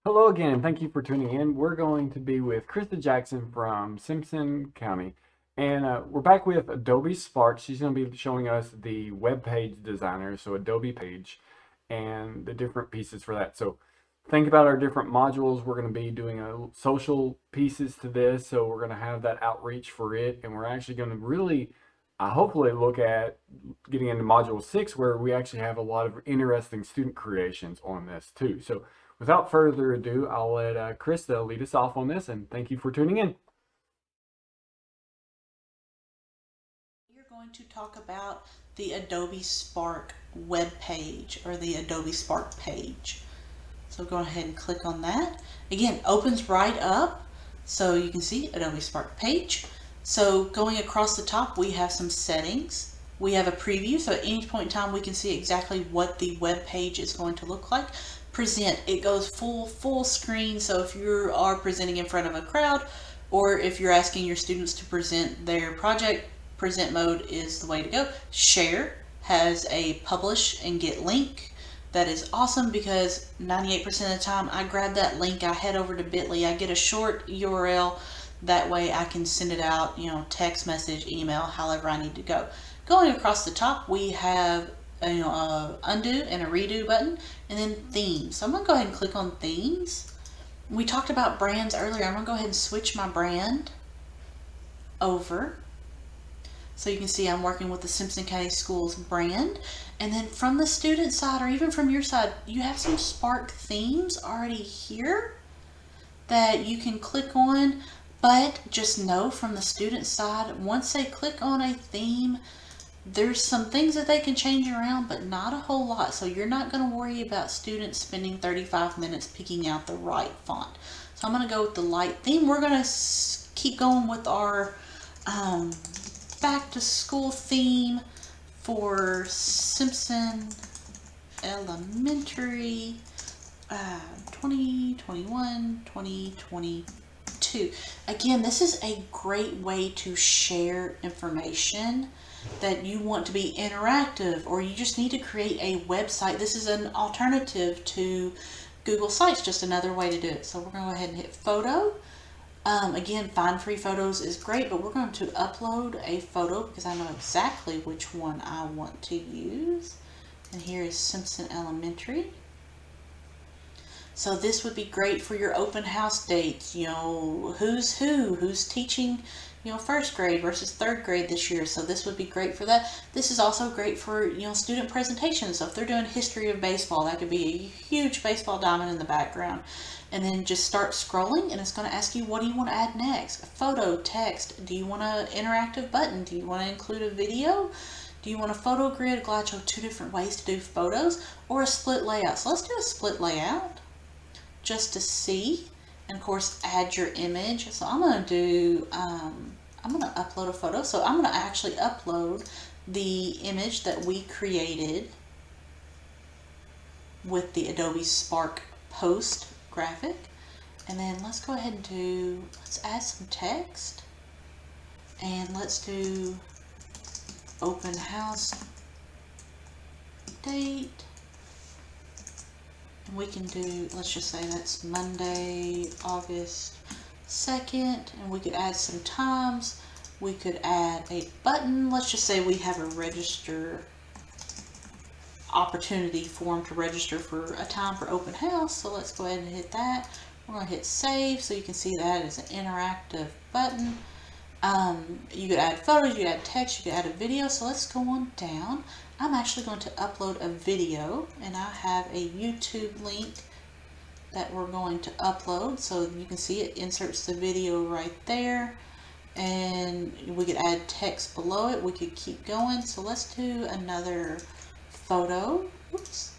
Hello again, and thank you for tuning in. We're going to be with Krista Jackson from Simpson County, and we're back with Adobe Spark. She's going to be showing us the web page designer, so Adobe page, and the different pieces for that. So think about our different modules. We're going to be doing social pieces to this, so we're going to have that outreach for it, and we're actually going to really, hopefully, look at getting into Module 6, where we actually have a lot of interesting student creations on this too. So without further ado, I'll let Krista lead us off on this, and thank you for tuning in. You're going to talk about the Adobe Spark web page or the Adobe Spark page. So go ahead and click on that. Again, opens right up so you can see Adobe Spark page. So going across the top, we have some settings. We have a preview, so at any point in time we can see exactly what the web page is going to look like. Present, it goes full screen, so if you are presenting in front of a crowd or if you're asking your students to present their project, present mode is the way to go. Share has a publish and get link. That is awesome because 98% of the time I grab that link, I head over to bit.ly, I get a short URL, that way I can send it out, text message, email, however I need to go. Going across the top, we have a undo and a redo button, and then themes. So I'm going to go ahead and click on themes. We talked about brands earlier. I'm going to go ahead and switch my brand over. So you can see I'm working with the Simpson County Schools brand. And then from the student side or even from your side, you have some Spark themes already here that you can click on. But just know from the student side, once they click on a theme, there's some things that they can change around, but not a whole lot. So you're not going to worry about students spending 35 minutes picking out the right font. So I'm going to go with the light theme. We're going to keep going with our back to school theme for Simpson Elementary 2021 2022. Again, this is a great way to share information that you want to be interactive or you just need to create a website. This is an alternative to Google Sites, just another way to do it. So we're going to go ahead and hit photo. Again, find free photos is great, but we're going to upload a photo because I know exactly which one I want to use. And here is Simpson Elementary. So this would be great for your open house dates, who's teaching, first grade versus third grade this year. So this would be great for that. This is also great for, student presentations. So if they're doing history of baseball, that could be a huge baseball diamond in the background. And then just start scrolling and it's going to ask you, what do you want to add next? A photo, text. Do you want an interactive button? Do you want to include a video? Do you want a photo grid? Glad you have two different ways to do photos or a split layout. So let's do a split layout just to see, and of course add your image. So I'm going to do I'm going to upload a photo. So I'm going to actually upload the image that we created with the Adobe Spark post graphic. And then let's go ahead and let's add some text, and let's do open house date. We can do, let's just say that's Monday, August 2nd, and we could add some times. We could add a button. Let's just say we have a register opportunity for them to register for a time for open house. So let's go ahead and hit that. We're going to hit save so you can see that as an interactive button. You could add photos, you could add text, you could add a video. So let's go on down. I'm actually going to upload a video, and I have a YouTube link that we're going to upload. So you can see it inserts the video right there, and we could add text below it. We could keep going. So let's do another photo. Oops.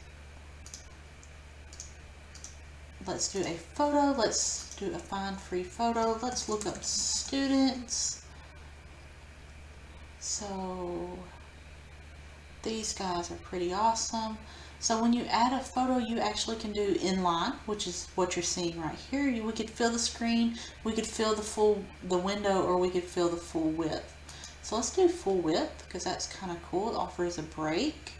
Let's do a photo. Let's do a find free photo. Let's look up students. So these guys are pretty awesome. So when you add a photo, you actually can do inline, which is what you're seeing right here. We could fill the screen, we could fill the window, or we could fill the full width. So let's do full width because that's kind of cool. It offers a break.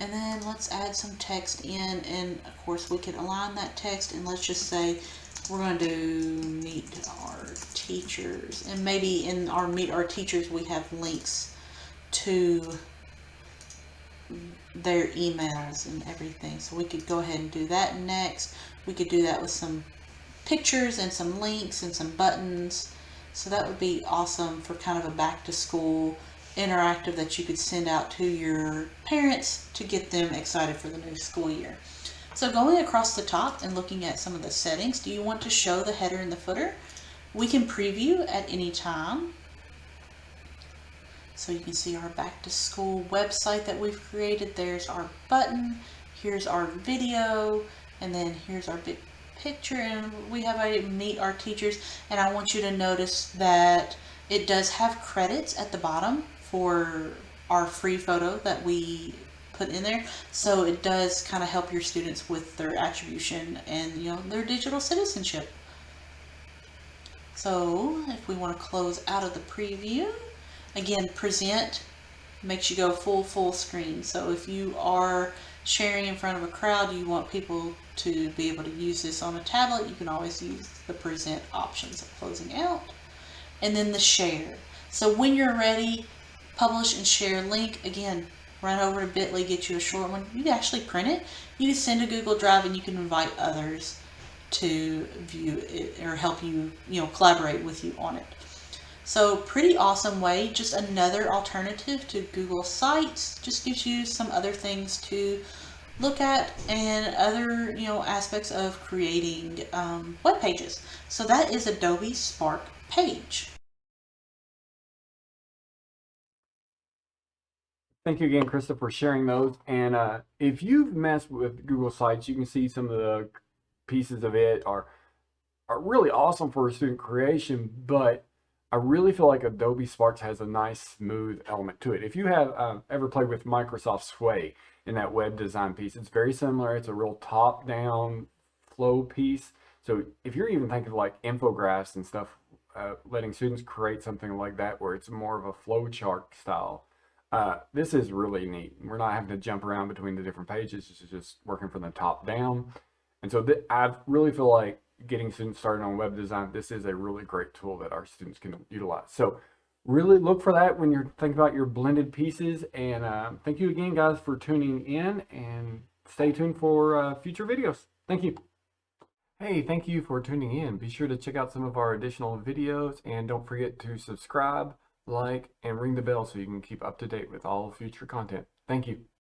And then let's add some text in, and of course we can align that text, and let's just say we're going to do meet our teachers, and maybe in our meet our teachers we have links to their emails and everything. So we could go ahead and do that next. We could do that with some pictures and some links and some buttons. So that would be awesome for kind of a back to school interactive that you could send out to your parents to get them excited for the new school year. So going across the top and looking at some of the settings, do you want to show the header and the footer? We can preview at any time. So you can see our back to school website that we've created. There's our button, here's our video, and then here's our big picture, and we have a meet our teachers. And I want you to notice that it does have credits at the bottom for our free photo that we put in there. So it does kind of help your students with their attribution and their digital citizenship. So if we want to close out of the preview, again, present makes you go full screen. So if you are sharing in front of a crowd, you want people to be able to use this on a tablet, you can always use the present options of closing out. And then the share. So when you're ready, publish and share link. Again, run over to Bitly, get you a short one. You can actually print it. You can send to Google Drive, and you can invite others to view it or help you, collaborate with you on it. So pretty awesome way, just another alternative to Google Sites. Just gives you some other things to look at and other, aspects of creating web pages. So that is Adobe Spark Page. Thank you again, Krista, for sharing those. And if you've messed with Google Sites, you can see some of the pieces of it are really awesome for student creation, but I really feel like Adobe Sparks has a nice smooth element to it. If you have ever played with Microsoft Sway in that web design piece, it's very similar. It's a real top-down flow piece. So if you're even thinking of like infographics and stuff, letting students create something like that where it's more of a flow chart style, this is really neat. We're not having to jump around between the different pages. This is just working from the top down. And so I really feel like getting students started on web design, this is a really great tool that our students can utilize. So really look for that when you're thinking about your blended pieces. And thank you again, guys, for tuning in, and stay tuned for future videos. Thank you. Hey, thank you for tuning in. Be sure to check out some of our additional videos, and don't forget to subscribe, like, and ring the bell so you can keep up to date with all future content. Thank you.